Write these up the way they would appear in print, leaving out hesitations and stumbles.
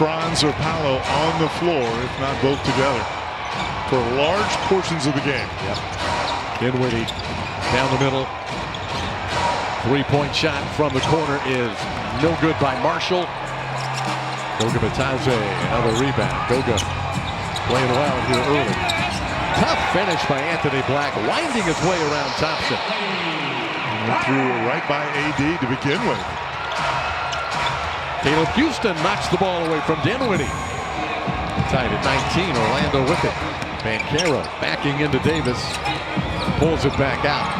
Franz or Paolo on the floor, if not both together, for large portions of the game. Yep. Dinwiddie down the middle. Three-point shot from the corner is no good by Marshall. Goga Bitadze, another rebound. Goga playing well here early. Tough finish by Anthony Black, winding his way around Thompson. And threw right by AD to begin with. Caleb Houston knocks the ball away from Dinwiddie. Tied at 19, Orlando with it. Banchero backing into Davis. Pulls it back out.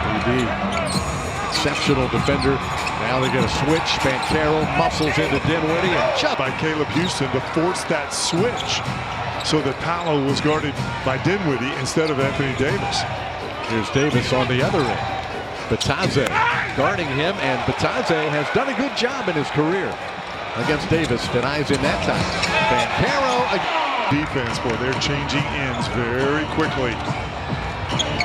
AD, exceptional defender. Now they get a switch. Banchero muscles into Dinwiddie and shot by Caleb Houston to force that switch so that Paolo was guarded by Dinwiddie instead of Anthony Davis. Here's Davis on the other end. Bitadze guarding him, and Bitadze has done a good job in his career against Davis. Denies him that time. Banchero. Defense, boy, they're changing ends very quickly.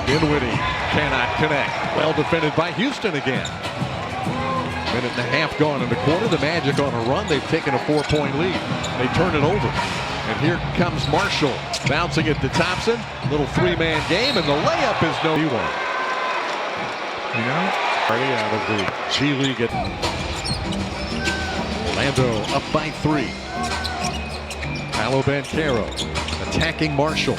Dinwiddie cannot connect. Well defended by Houston again. Minute and a half gone in the quarter. The Magic on a run. They've taken a 4-point lead. They turn it over. And here comes Marshall bouncing it to Thompson. Little three-man game, and the layup is no one. You know, already out of the G League. Orlando up by 3. Paolo Banchero attacking Marshall.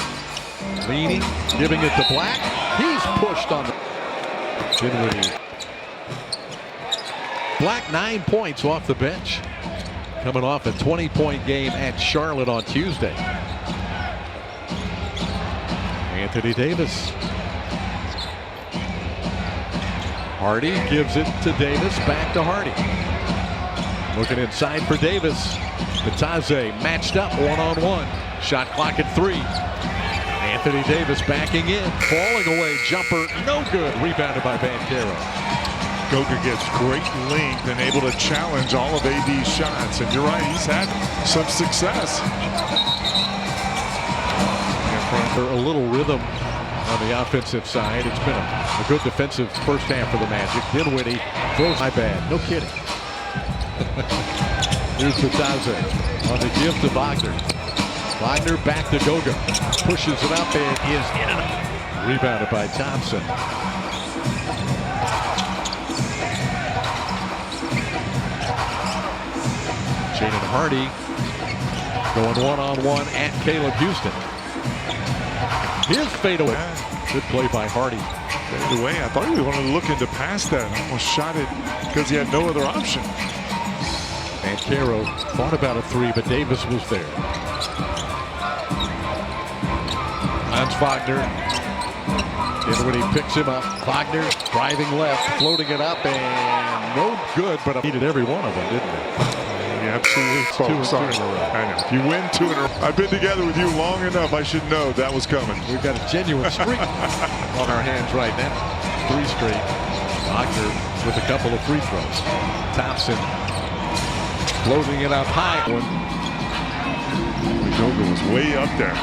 Leaning, giving it to Black. He's pushed on the Dinwiddie. Black 9 points off the bench. Coming off a 20-point game at Charlotte on Tuesday. Anthony Davis. Hardy gives it to Davis. Back to Hardy. Looking inside for Davis. Bitadze matched up one-on-one. Shot clock at 3. Anthony Davis backing in. Falling away. Jumper no good. Rebounded by Banchero. Goga gets great length and able to challenge all of AD's shots. And you're right, he's had some success. A little rhythm on the offensive side. It's been a good defensive first half for the Magic. Dinwiddie throws my bad. No kidding. Here's Bitadze on the give to Wagner. Wagner back to Goga. Pushes it up and is in and out. Rebounded by Thompson. Jaden Hardy going one-on-one at Caleb Houston. Here's fadeaway. Good play by Hardy. Fade away. I thought he wanted to look into past that. Almost shot it because he had no other option. Banchero thought about a 3, but Davis was there. That's Wagner. Dinwiddie picks him up. Wagner driving left, floating it up, and no good, but I needed every one of them, didn't it? Absolutely. Two in a row. I know. If you win 2 in a row. I've been together with you long enough. I should know that was coming. We've got a genuine streak on our hands right now. 3 straight. Wagner with a couple of free throws. Thompson floating it up high. Goga was way up there.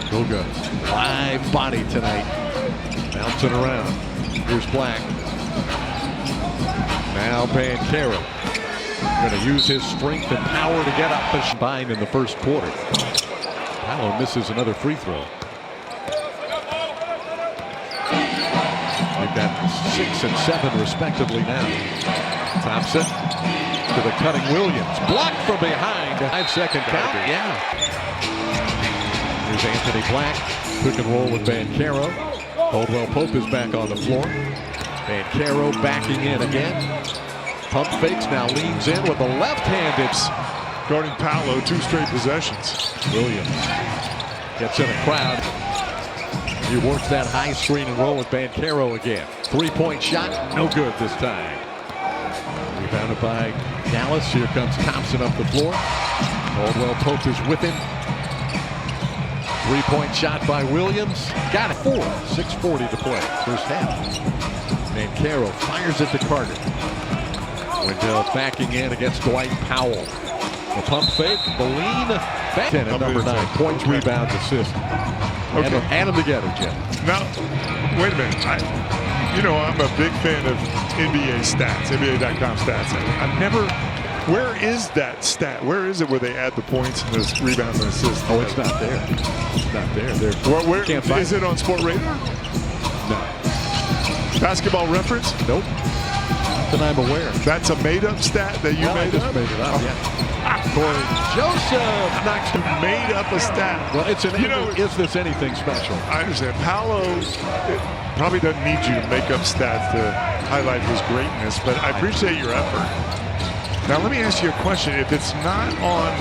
Goga, live body tonight. Bouncing around. Here's Black. Now Banchero. Going to use his strength and power to get up the combined in the first quarter. Paolo misses another free throw. We've got 6 and 7 respectively now. Thompson to the cutting Williams. Blocked from behind. 5-second count. Yeah. Here's Anthony Black. Quick and roll with Banchero. Caldwell Pope is back on the floor. Banchero backing in again. Pump fakes, now leans in with a left-handed. Guarding Paolo 2 straight possessions. Williams gets in a crowd. He works that high screen and roll with Banchero again. 3-point shot, no good this time. Rebounded by Dallas. Here comes Thompson up the floor. Caldwell Pope is with him. 3-point shot by Williams. Got it. 6:40 to play. First half. Banchero fires it to Carter. Wendell backing in against Dwight Powell. The pump fake, the lean, back in at number 9. Points, rebounds, assist. Okay. Add them together, Jim. Now, wait a minute. I'm a big fan of NBA stats, NBA.com stats. I've never Where is that stat? Where is it where they add the points and the rebounds and assists? Oh, it's not there. It's not there. Where Can't find is it on Sport Radar? No. Basketball Reference? Nope. Then I'm aware. That's a made-up stat that you made up? Made it up, yeah. Corey Joseph knocks to Made up a stat. Well, it's an You know, is this anything special? I understand. Paolo probably doesn't need you to make up stats to highlight his greatness, but I appreciate your effort. Now, let me ask you a question. If it's not on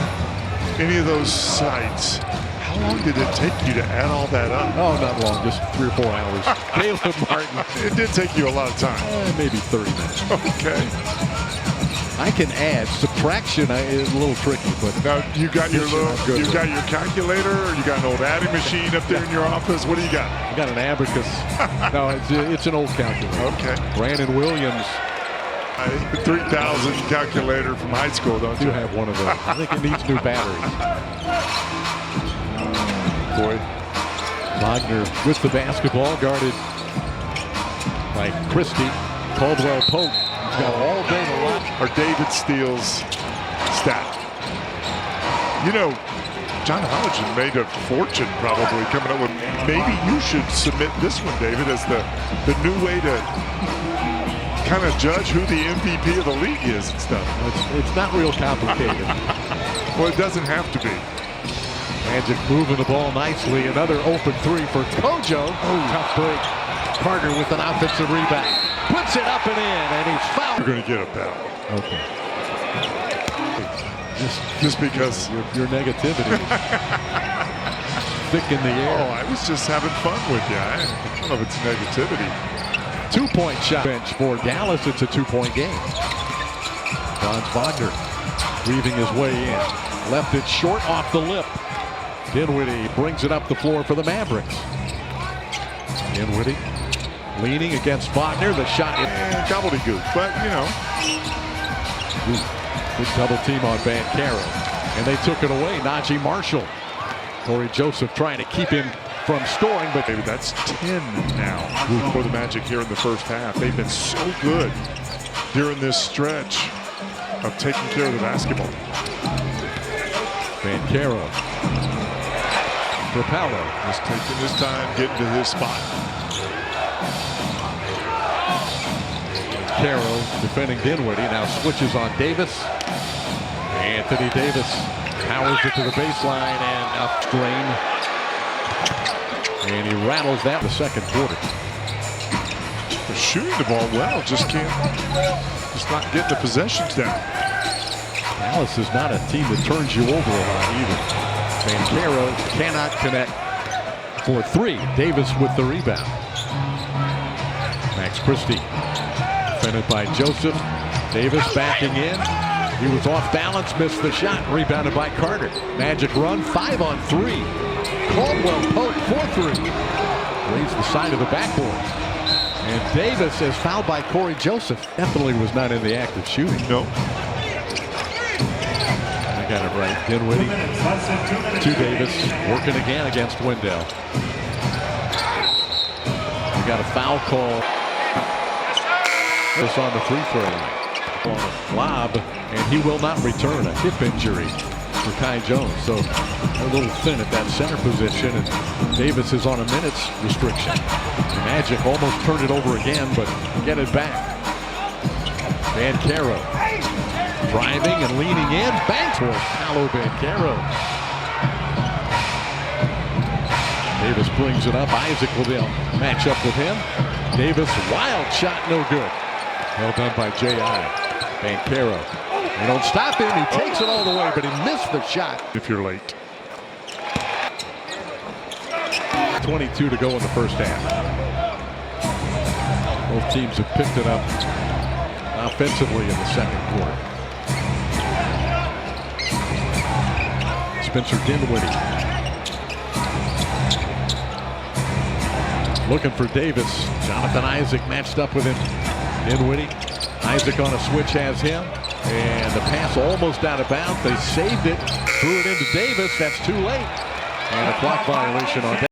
any of those sites, how long did it take you to add all that up? Oh, not long, just 3 or 4 hours. Caleb Martin. It did take you a lot of time. Maybe 30 minutes. Okay. I can add. Subtraction is a little tricky, but Now, you got your good. you got your calculator, or you got an old adding machine up there in your office? What do you got? I got an abacus. No, it's an old calculator. Okay. Brandon Williams. 3,000 calculator from high school, don't Do you? have one of those. I think it needs new batteries. Boy. Wagner with the basketball, guarded by Christie. Caldwell Pope. He's got all day to run. Or David Steele's stat. You know, John Hodgson made a fortune probably coming up with. Maybe you should submit this one, David, as the new way to kind of judge who the MVP of the league is and stuff. It's not real complicated. Well, it doesn't have to be. Magic moving the ball nicely. Another open three for Kojo. Tough break. Carter with an offensive rebound. Puts it up and in, and he's fouled. You're going to get a foul. Okay. Just because. Your negativity is thick in the air. Oh, I was just having fun with you. I don't know if it's negativity. 2-point shot bench for Dallas. It's a 2-point game. Franz Wagner weaving his way in. Left it short off the lip. Dinwiddie brings it up the floor for the Mavericks. Dinwiddie leaning against Wagner. The shot. Gobbledygook, but you know. Good double team on Bancaro. And they took it away. Najee Marshall. Corey Joseph trying to keep him from scoring, but Maybe that's 10 now for the Magic here in the first half. They've been so good during this stretch of taking care of the basketball. Bancaro for Paolo. Just taking his time, getting to his spot. Bancaro defending Dinwiddie. Now switches on Davis. Anthony Davis powers it to the baseline and up drain. And he rattles that in the second quarter. They're shooting the ball well, just not getting the possessions down. Dallas is not a team that turns you over a lot either. Bancaro cannot connect for 3. Davis with the rebound. Max Christie defended by Joseph. Davis backing in. He was off balance, missed the shot, rebounded by Carter. Magic run, 5-on-3. Caldwell Pope for 3. Leaves the side of the backboard. And Davis is fouled by Corey Joseph. Definitely was not in the act of shooting. No. I got it right. Dinwiddie to Davis. Working again against Wendell. We got a foul call. This on the free throw line. On a lob, and he will not return. A hip injury for Kai Jones. So a little thin at that center position, and Davis is on a minutes restriction. The Magic almost turned it over again, but get it back. Bancaro driving and leaning in. Banks for Paolo Bancaro. Davis brings it up. Isaac will match up with him. Davis, wild shot, no good. Well done by J.I. Bancaro. They don't stop him. He takes it all the way, but he missed the shot. If you're late. 22 to go in the first half. Both teams have picked it up offensively in the second quarter. Spencer Dinwiddie looking for Davis. Jonathan Isaac matched up with him. Dinwiddie. Isaac on a switch has him. And the pass almost out of bounds. They saved it. Threw it into Davis. That's too late. And a clock violation on that.